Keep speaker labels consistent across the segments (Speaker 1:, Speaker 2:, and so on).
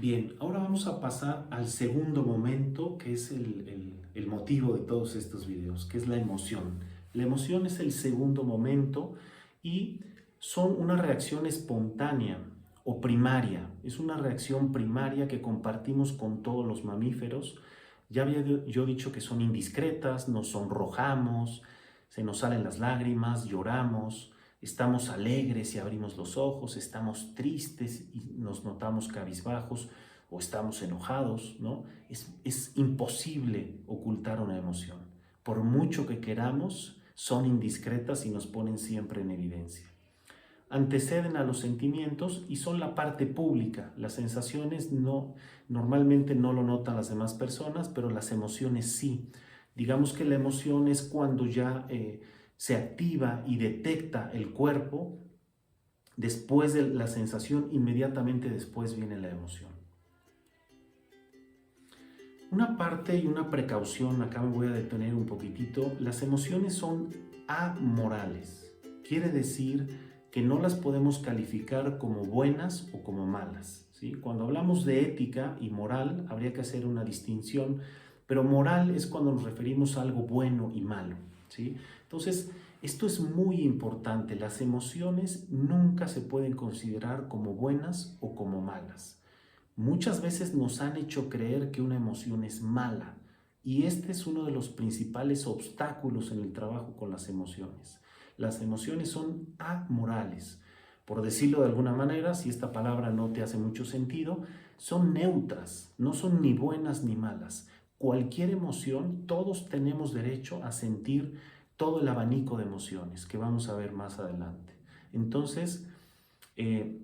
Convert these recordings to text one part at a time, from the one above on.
Speaker 1: Bien, ahora vamos a pasar al segundo momento, que es el motivo de todos estos videos, que es la emoción. La emoción es el segundo momento y son una reacción espontánea o primaria. Es una reacción primaria que compartimos con todos los mamíferos. Ya había yo dicho que son indiscretas, nos sonrojamos, se nos salen las lágrimas, lloramos. Estamos alegres y abrimos los ojos, estamos tristes y nos notamos cabizbajos o estamos enojados, ¿no? Es imposible ocultar una emoción. Por mucho que queramos, son indiscretas y nos ponen siempre en evidencia. Anteceden a los sentimientos y son la parte pública. Las sensaciones normalmente no lo notan las demás personas, pero las emociones sí. Digamos que la emoción es cuando ya se activa y detecta el cuerpo. Después de la sensación, inmediatamente después viene la emoción. Una parte y una precaución, acá me voy a detener un poquitito. Las emociones son amorales. Quiere decir que no las podemos calificar como buenas o como malas, ¿sí? Cuando hablamos de ética y moral, habría que hacer una distinción, pero moral es cuando nos referimos a algo bueno y malo, ¿sí? Entonces, esto es muy importante. Las emociones nunca se pueden considerar como buenas o como malas. Muchas veces nos han hecho creer que una emoción es mala y este es uno de los principales obstáculos en el trabajo con las emociones. Las emociones son amorales. Por decirlo de alguna manera, si esta palabra no te hace mucho sentido, son neutras, no son ni buenas ni malas. Cualquier emoción, todos tenemos derecho a sentir todo el abanico de emociones que vamos a ver más adelante. Entonces, eh,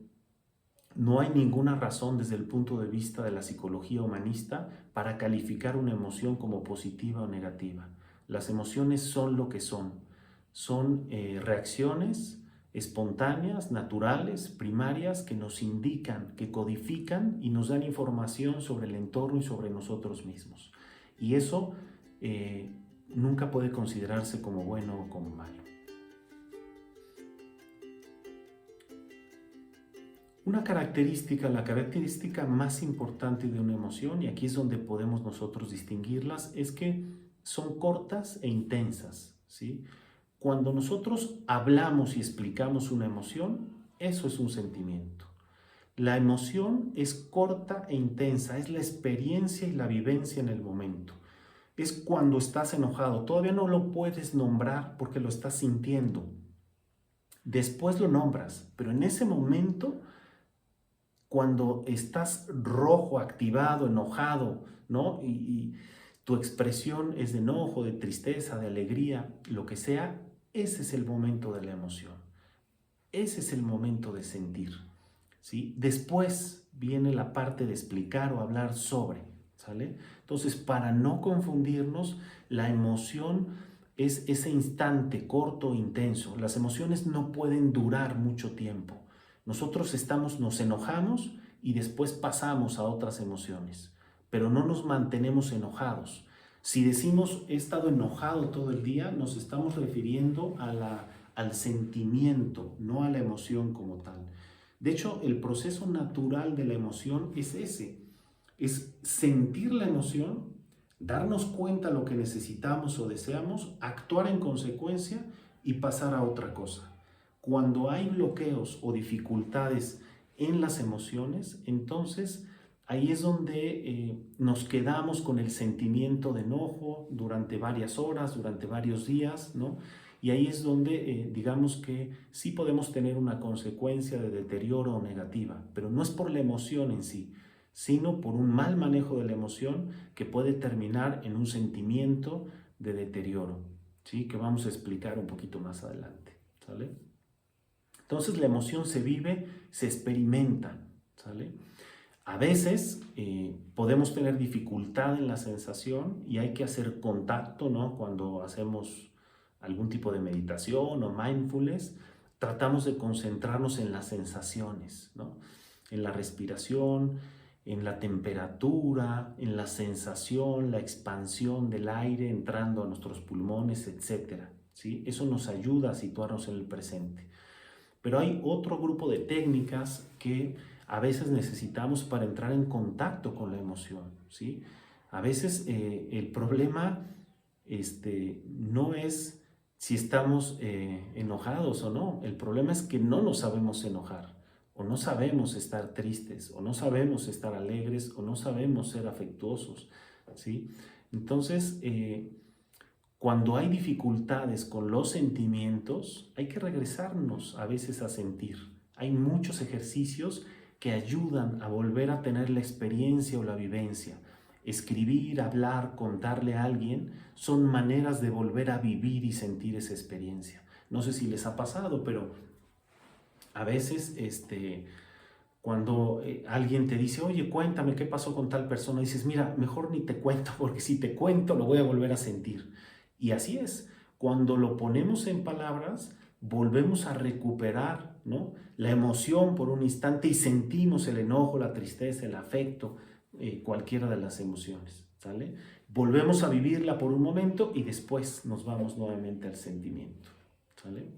Speaker 1: no hay ninguna razón desde el punto de vista de la psicología humanista para calificar una emoción como positiva o negativa. Las emociones son lo que son. Son reacciones espontáneas, naturales, primarias, que nos indican, que codifican y nos dan información sobre el entorno y sobre nosotros mismos. Y eso nunca puede considerarse como bueno o como malo. Una característica, la característica más importante de una emoción, y aquí es donde podemos nosotros distinguirlas, es que son cortas e intensas, ¿sí? Cuando nosotros hablamos y explicamos una emoción, eso es un sentimiento. La emoción es corta e intensa, es la experiencia y la vivencia en el momento. Es cuando estás enojado, todavía no lo puedes nombrar porque lo estás sintiendo. Después lo nombras, pero en ese momento cuando estás rojo, activado, enojado, ¿no? Y tu expresión es de enojo, de tristeza, de alegría, lo que sea, ese es el momento de la emoción. Ese es el momento de sentir, ¿sí? Después viene la parte de explicar o hablar sobre, ¿sale? Entonces, para no confundirnos, la emoción es ese instante corto e intenso. Las emociones no pueden durar mucho tiempo. Nosotros nos enojamos y después pasamos a otras emociones, pero no nos mantenemos enojados. Si decimos he estado enojado todo el día, nos estamos refiriendo al sentimiento, no a la emoción como tal. De hecho, el proceso natural de la emoción es ese, es sentir la emoción, darnos cuenta de lo que necesitamos o deseamos, actuar en consecuencia y pasar a otra cosa. Cuando hay bloqueos o dificultades en las emociones, entonces ahí es donde nos quedamos con el sentimiento de enojo durante varias horas, durante varios días, ¿no? Y ahí es donde digamos que sí podemos tener una consecuencia de deterioro negativa, pero no es por la emoción en sí, sino por un mal manejo de la emoción que puede terminar en un sentimiento de deterioro, ¿sí? Que vamos a explicar un poquito más adelante, ¿sale? Entonces la emoción se vive, se experimenta, ¿sale? A veces podemos tener dificultad en la sensación y hay que hacer contacto, ¿no? Cuando hacemos algún tipo de meditación o mindfulness, tratamos de concentrarnos en las sensaciones, ¿no? En la respiración, en la temperatura, en la sensación, la expansión del aire entrando a nuestros pulmones, etcétera, ¿sí? Eso nos ayuda a situarnos en el presente. Pero hay otro grupo de técnicas que a veces necesitamos para entrar en contacto con la emoción, ¿sí? A veces el problema no es si estamos enojados o no, el problema es que no nos sabemos enojar, o no sabemos estar tristes, o no sabemos estar alegres, o no sabemos ser afectuosos, ¿sí? Entonces, cuando hay dificultades con los sentimientos, hay que regresarnos a veces a sentir. Hay muchos ejercicios que ayudan a volver a tener la experiencia o la vivencia. Escribir, hablar, contarle a alguien son maneras de volver a vivir y sentir esa experiencia. No sé si les ha pasado, pero a veces cuando alguien te dice, oye, cuéntame qué pasó con tal persona, dices, mira, mejor ni te cuento, porque si te cuento lo voy a volver a sentir. Y así es, cuando lo ponemos en palabras, volvemos a recuperar, ¿no?, la emoción por un instante y sentimos el enojo, la tristeza, el afecto, cualquiera de las emociones, ¿sale? Volvemos a vivirla por un momento y después nos vamos nuevamente al sentimiento, ¿sale?